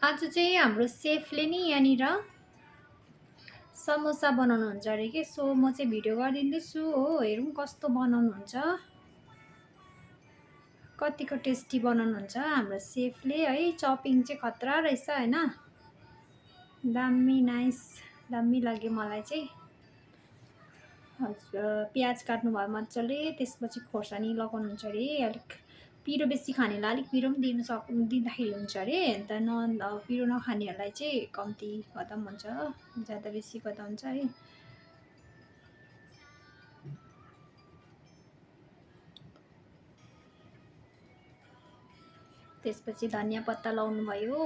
आज चाहिँ हाम्रो सेफले नि यहाँनिर समोसा बनाउनुहुन्छ अरे कि सो म चाहिँ भिडियो गरिदिँदैछु हो हेरौँ कस्तो बनाउनुहुन्छ कतिको टेस्टी बनाउनुहुन्छ हाम्रो सेफले है चपिङ चाहिँ खतरा रहेछ होइन दामी नाइस दामी लाग्यो मलाई चाहिँ प्याज काट्नुभयो मजाले त्यसपछि खोर्सानी लगाउनुहुन्छ अरे अलिक पिरो बेसी खानेलाई अलिक पिरो पनि दिँदाखेरि हुन्छ अरे अन्त पिरो नखानेहरूलाई चाहिँ कम्ती गर्दा पनि हुन्छ ज्यादा बेसी गर्दा हुन्छ है त्यसपछि धनिया पत्ता लाउनुभयो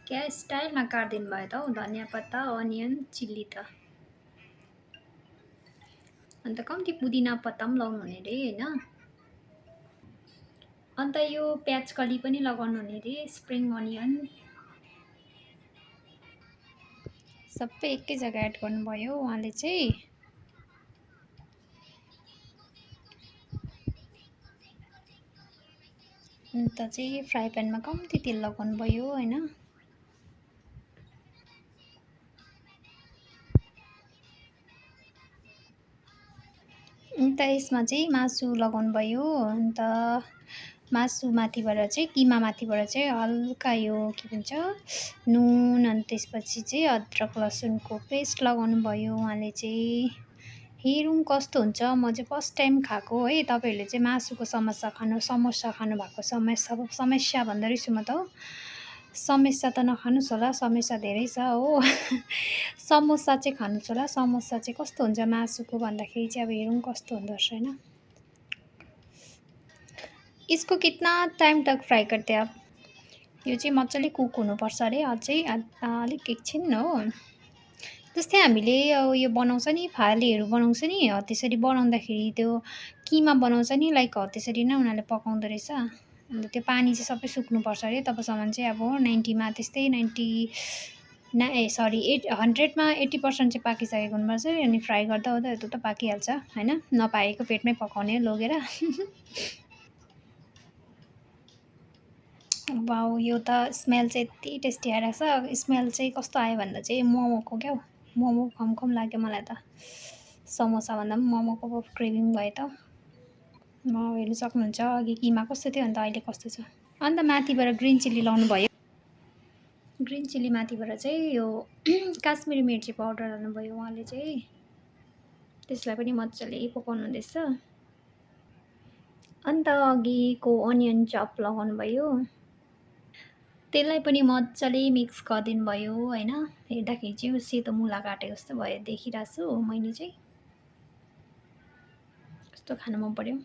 क्या स्टाइलमा काटिदिनु भयो त हौ धनिया पत्ता अनियन चिल्ली त अन्त कम्ती पुदिना पत्ता पनि लाउनु हुने अरे होइन अन्त यो प्याज कली पनि लगाउनु हुने अरे स्प्रिङ अनियन सबै एकै जग्गा एड गर्नुभयो उहाँले चाहिँ अन्त चाहिँ फ्राई प्यानमा कम्ती तेल लगाउनु भयो होइन अन्त यसमा चाहिँ मासु लगाउनु भयो अन्त मासु माथिबाट चाहिँ किमा माथिबाट चाहिँ हल्का यो के भन्छ नुन अनि त्यसपछि चाहिँ अदरक लसुनको पेस्ट लगाउनु भयो उहाँले चाहिँ हेरौँ कस्तो हुन्छ म चाहिँ फर्स्ट टाइम खाएको है तपाईँहरूले चाहिँ मासुको समोसा खानु भएको समस्या भन्दो रहेछु म त हो समस्या त नखानुस् होला समस्या धेरै छ हो समोसा चाहिँ खानुहोस् होला समोसा चाहिँ कस्तो हुन्छ मासुको भन्दाखेरि चाहिँ अब हेरौँ कस्तो हुँदो रहेछ होइन इसको कितना टाइम तक फ्राई करते आप यो चाहिँ मजाले कुक हुनुपर्छ अरे अझै अलिक एकछिन हो जस्तै हामीले यो बनाउँछ नि फालेहरू बनाउँछ नि त्यसरी बनाउँदाखेरि त्यो किमा बनाउँछ नि लाइक त्यसरी नै उनीहरूले पकाउँदो रहेछ अन्त त्यो पानी चाहिँ सबै सुक्नुपर्छ अरे तबसम्म चाहिँ अब 90मा त्यस्तै 100मा 80% चाहिँ पाकिसकेको हुनुपर्छ अनि फ्राई गर्दा गर्दा त्यो त पाकिहाल्छ होइन नपाएको पेटमै पकाउने लगेर वाउ यो त स्मेल चाहिँ यति टेस्टी आइरहेको छ स्मेल चाहिँ कस्तो आयो भन्दा चाहिँ मोमोको क्या हो मोमो खम लाग्यो मलाई त समोसा भन्दा पनि मोमोको क्रेभिङ भयो त हेर्नु सक्नुहुन्छ अघि किमा कस्तो थियो अन्त अहिले कस्तो छ अन्त माथिबाट ग्रिन चिल्ली लाउनु भयो ग्रिन चिल्ली माथिबाट चाहिँ यो काश्मिरी मिर्ची पाउडर हाल्नुभयो उहाँले चाहिँ त्यसलाई पनि मजाले पकाउनु हुँदैछ अन्त अघिको अनियन चप लगाउनु भयो त्यसलाई पनि मजाले मिक्स गरिदिनु भयो होइन हेर्दाखेरि चाहिँ सेतो मुला काटेको जस्तो भयो देखिरहेको छु मैले चाहिँ कस्तो खान मन पर्यो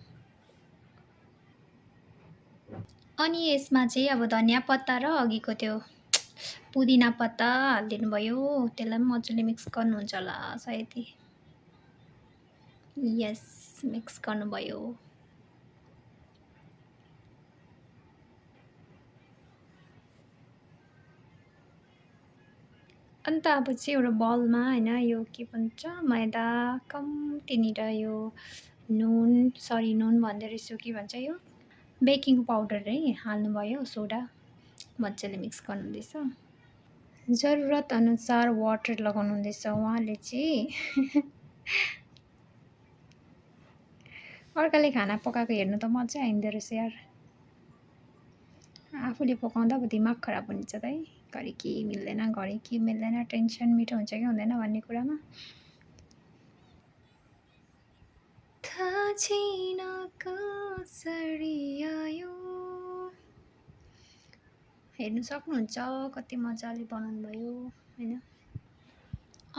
अनि यसमा चाहिँ अब धनिया पत्ता र अघिको त्यो पुदिना पत्ता हालिदिनु भयो त्यसलाई पनि मजाले मिक्स गर्नुहुन्छ होला सायद यस मिक्स गर्नुभयो अन्त अब चाहिँ एउटा बलमा होइन यो के भन्छ मैदा कम्तीनिर यो नुन भन्दै रहेछु के भन्छ यो बेकिङ पाउडर है हाल्नुभयो सोडा मजाले मिक्स गर्नुहुँदैछ जरुरत अनुसार वाटर लगाउनु हुँदैछ उहाँले चाहिँ अर्काले खाना पकाएको हेर्नु त मजा आइँदो रहेछ यार आफूले पकाउँदा अब दिमाग खराब हुन्छ त है घरि के मिल्दैन घरि के मिल्दैन टेन्सन मिठो हुन्छ कि हुँदैन भन्ने कुरामा थाहा छैन कसरी आयो हेर्नु सक्नुहुन्छ कति मजाले बनाउनु भयो होइन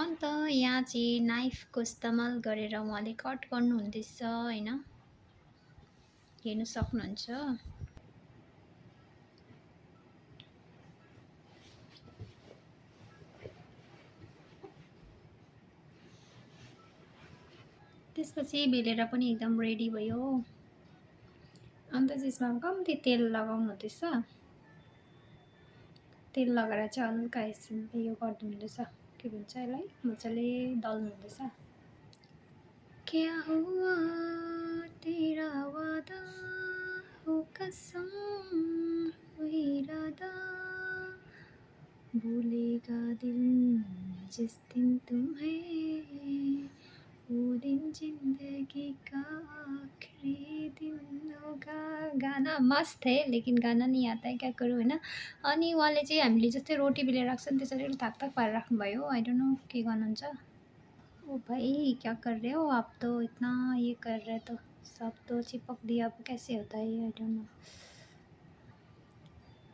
अन्त यहाँ चाहिँ नाइफको इस्तेमाल गरेर उहाँले कट गर्नुहुँदैछ होइन हेर्नु सक्नुहुन्छ त्यसपछि बेलेर पनि एकदम रेडी भयो अन्त त्यसमा कम्ती तेल लगाउनु हुँदैछ तेल लगाएर चाहिँ हल्का यसरी यो गर्नु हुँदैछ के भन्छ यसलाई मजाले दल्नु हुँदैछ क्या हुआ तेरा वादा हो कसम भूलेगा दिल जिस दिन तुम्हें, वो दिन जिंदगी का आखिरी दिन होगा। गाना मस्त है लेकिन गाना नहीं आता है, क्या करूँ होइन। अनि उहाँले चाहिँ हामीले जस्तै रोटी बेलेर राख्छ नि त्यसरी थाक थाक पारेर राख्नुभयो। आई डोन्ट नो के गर्नुहुन्छ। ओ भाई क्या कर रहे हो आप, तो इतना ये कर रहे तो सब तो चिपक दिया, अब कैसे होता है आई डोन्ट नो।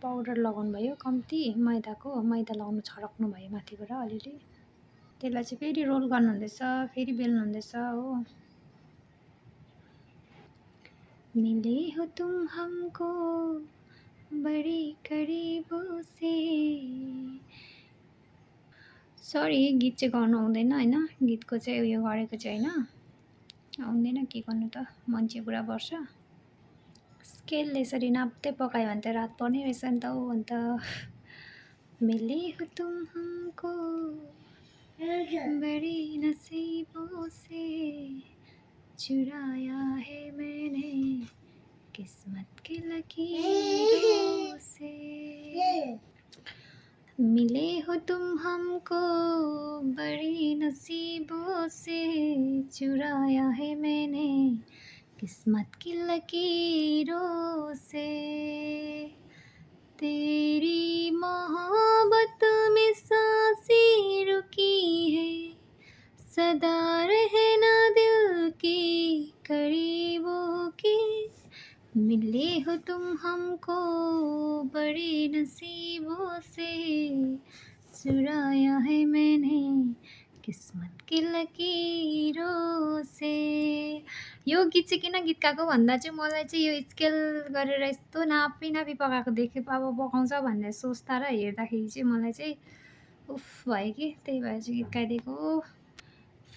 पाउडर लगाउनु भयो कम्ती मैदाको, मैदा लगाउनु छरक्नु भयो माथिबाट अलिअलि। त्यसलाई चाहिँ फेरि रोल गर्नुहुँदैछ, फेरि बेल्नुहुँदैछ हो। मिले हो तुम हमको बड़ी करीबों से। सरी गीत चाहिँ गाउनु आउँदैन होइन, गीतको चाहिँ उयो गरेको चाहिँ होइन, आउँदैन के गर्नु त, मान्छे बुढा पर्छ। स्केलले यसरी नाप्दै पकायो भने त रात पर्ने रहेछ नि त हौ। अन्त मिले हो तुम हमको बड़ी नसीबों से, चुराया है मैंने किस्मत की लकीरों से। मिले हो तुम हमको बड़ी नसीबों से, चुराया है मैंने किस्मत की लकीरों से। तेरी मोहब्बत में सांसें रुकी है, सदा रहना दिल की करीबों की। मिले हो तुम हमको बड़ी नसीबों से, चुराया है मैंने किस्मत की लकीरों से। यो गीत चाहिँ किन गीत गाएको भन्दा चाहिँ मलाई चाहिँ यो स्केल गरेर यस्तो नापी नापी पकाएको देख्यो, अब पकाउँछ भनेर सोच्दा र हेर्दाखेरि चाहिँ मलाई चाहिँ उफ भयो कि, त्यही भएर चाहिँ गीत गाइदिएको।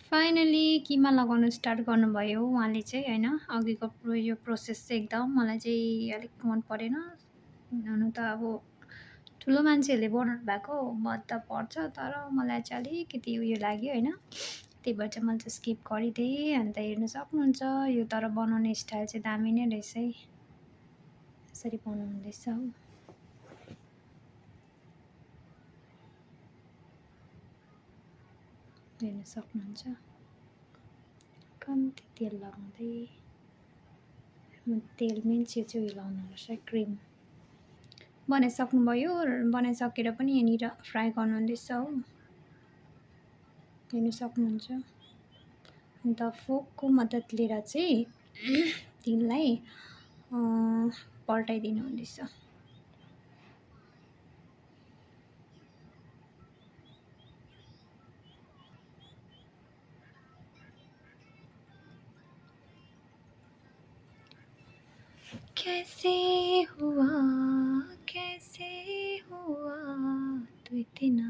फाइनली किमा लगाउनु स्टार्ट गर्नुभयो उहाँले चाहिँ होइन। अघिको यो प्रोसेस चाहिँ एकदम मलाई चाहिँ अलिक मन परेन। हुनु त अब ठुलो मान्छेहरूले बनाउनु भएको मन त पर्छ, तर मलाई चाहिँ अलिकति उयो लाग्यो होइन। त्यही भएर चाहिँ मैले चाहिँ स्किप गरिदिएँ। अन्त हेर्नु सक्नुहुन्छ यो, तर बनाउने स्टाइल चाहिँ दामी नै रहेछ है, यसरी बनाउनु हुँदैछ हो। हेर्न सक्नुहुन्छ कम्ती तेल लगाउँदै, तेलमै चाहिँ उयो लगाउनु पर्छ क्रिम। बनाइसक्नुभयो, बनाइसकेर पनि यहाँनिर फ्राई गर्नुहुँदैछ हो, हेर्नु सक्नुहुन्छ। अन्त फोकको मद्दत लिएर चाहिँ तिनलाई पल्टाइदिनु हुँदैछ। कैसे हुआ तो इतना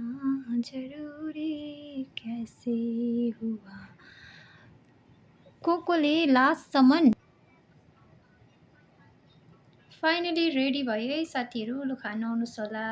जरूरी, कैसे हुआ। कोकोले लास्टसम्म फाइनली रेडी भयो है साथीहरू, लु खानु आउनुहोस् होला।